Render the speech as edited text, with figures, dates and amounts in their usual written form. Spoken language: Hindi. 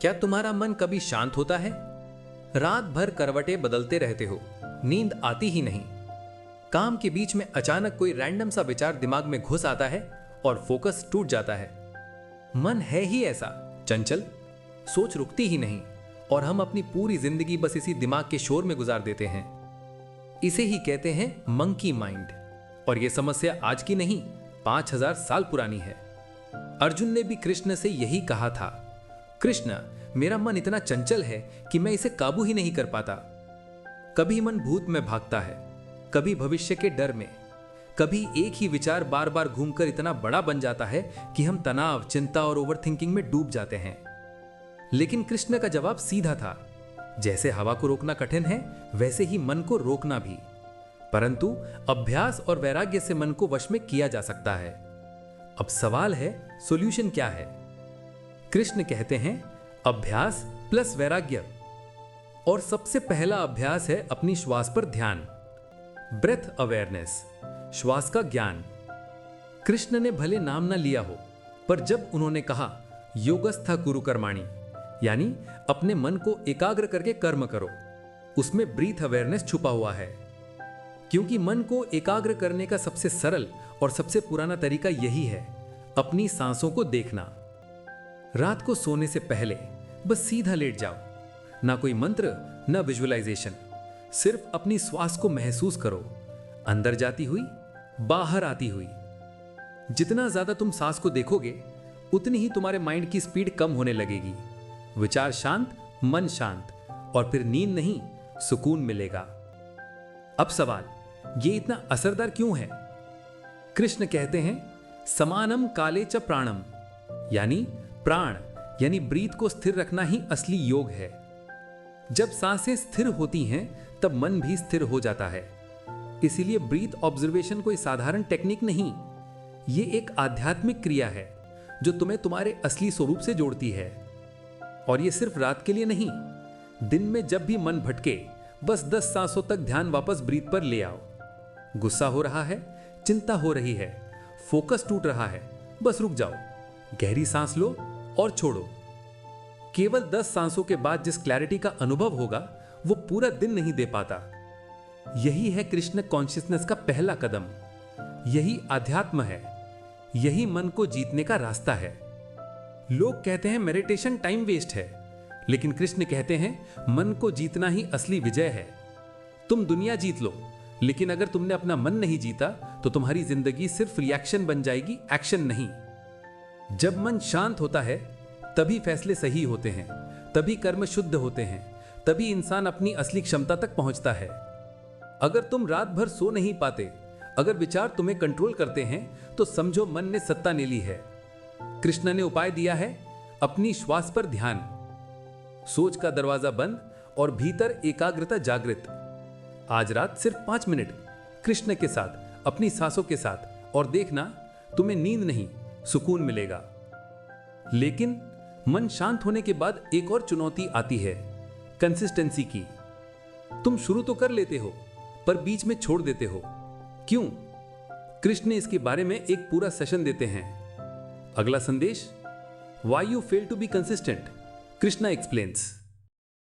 क्या तुम्हारा मन कभी शांत होता है? रात भर करवटें बदलते रहते हो, नींद आती ही नहीं। काम के बीच में अचानक कोई रैंडम सा विचार दिमाग में घुस आता है और फोकस टूट जाता है। मन है ही ऐसा चंचल, सोच रुकती ही नहीं और हम अपनी पूरी जिंदगी बस इसी दिमाग के शोर में गुजार देते हैं। इसे ही कहते हैं मंकी माइंड। और यह समस्या आज की नहीं, 5000 साल पुरानी है। अर्जुन ने भी कृष्ण से यही कहा था, कृष्ण, मेरा मन इतना चंचल है कि मैं इसे काबू ही नहीं कर पाता। कभी मन भूत में भागता है, कभी भविष्य के डर में, कभी एक ही विचार बार बार घूमकर इतना बड़ा बन जाता है कि हम तनाव, चिंता और ओवरथिंकिंग में डूब जाते हैं। लेकिन कृष्ण का जवाब सीधा था, जैसे हवा को रोकना कठिन है, वैसे ही मन को रोकना भी। परंतु अभ्यास और वैराग्य से मन को वश में किया जा सकता है। अब सवाल है, सॉल्यूशन क्या है? कृष्ण कहते हैं, अभ्यास प्लस वैराग्य। और सबसे पहला अभ्यास है अपनी श्वास पर ध्यान, ब्रेथ अवेयरनेस, श्वास का ज्ञान। कृष्ण ने भले नाम ना लिया हो, पर जब उन्होंने कहा योगस्था कुरु कर्माणि, यानी अपने मन को एकाग्र करके कर्म करो, उसमें ब्रीथ अवेयरनेस छुपा हुआ है। क्योंकि मन को एकाग्र करने का सबसे सरल और सबसे पुराना तरीका यही है, अपनी सांसों को देखना। रात को सोने से पहले बस सीधा लेट जाओ, ना कोई मंत्र, ना विजुअलाइजेशन, सिर्फ अपनी श्वास को महसूस करो, अंदर जाती हुई, बाहर आती हुई। जितना ज्यादा तुम सांस को देखोगे, उतनी ही तुम्हारे माइंड की स्पीड कम होने लगेगी। विचार शांत, मन शांत, और फिर नींद नहीं, सुकून मिलेगा। अब सवाल, ये इतना असरदार क्यों है? कृष्ण कहते हैं, समानम काले च प्राणम, यानी प्राण यानी ब्रीथ को स्थिर रखना ही असली योग है। जब सांसें स्थिर होती हैं, तब मन भी स्थिर हो जाता है। इसीलिए ब्रीथ ऑब्जर्वेशन कोई साधारण टेक्निक नहीं, ये एक आध्यात्मिक क्रिया है जो तुम्हें तुम्हारे असली स्वरूप से जोड़ती है। और ये सिर्फ रात के लिए नहीं, दिन में जब भी मन भटके, बस 10 सांसों तक ध्यान वापस ब्रीथ पर ले आओ। गुस्सा हो रहा है, चिंता हो रही है, फोकस टूट रहा है, बस रुक जाओ, गहरी सांस लो और छोड़ो। केवल 10 सांसों के बाद जिस क्लैरिटी का अनुभव होगा, वो पूरा दिन नहीं दे पाता। यही है कृष्ण कॉन्शियसनेस का पहला कदम, यही आध्यात्म है, यही मन को जीतने का रास्ता है। लोग कहते हैं मेडिटेशन टाइम वेस्ट है, लेकिन कृष्ण कहते हैं मन को जीतना ही असली विजय है। तुम दुनिया जीत लो, लेकिन अगर तुमने अपना मन नहीं जीता, तो तुम्हारी जिंदगी सिर्फ रिएक्शन बन जाएगी, एक्शन नहीं। जब मन शांत होता है, तभी फैसले सही होते हैं, तभी कर्म शुद्ध होते हैं, तभी इंसान अपनी असली क्षमता तक पहुंचता है। अगर तुम रात भर सो नहीं पाते, अगर विचार तुम्हें कंट्रोल करते हैं, तो समझो मन ने सत्ता ले ली है। कृष्ण ने उपाय दिया है, अपनी श्वास पर ध्यान, सोच का दरवाजा बंद और भीतर एकाग्रता जागृत। आज रात सिर्फ 5 मिनट कृष्ण के साथ, अपनी सांसों के साथ, और देखना तुम्हें नींद नहीं, सुकून मिलेगा। लेकिन मन शांत होने के बाद एक और चुनौती आती है, कंसिस्टेंसी की। तुम शुरू तो कर लेते हो, पर बीच में छोड़ देते हो। क्यों? कृष्ण इसके बारे में एक पूरा सेशन देते हैं। अगला संदेश, why you fail to be consistent, Krishna explains.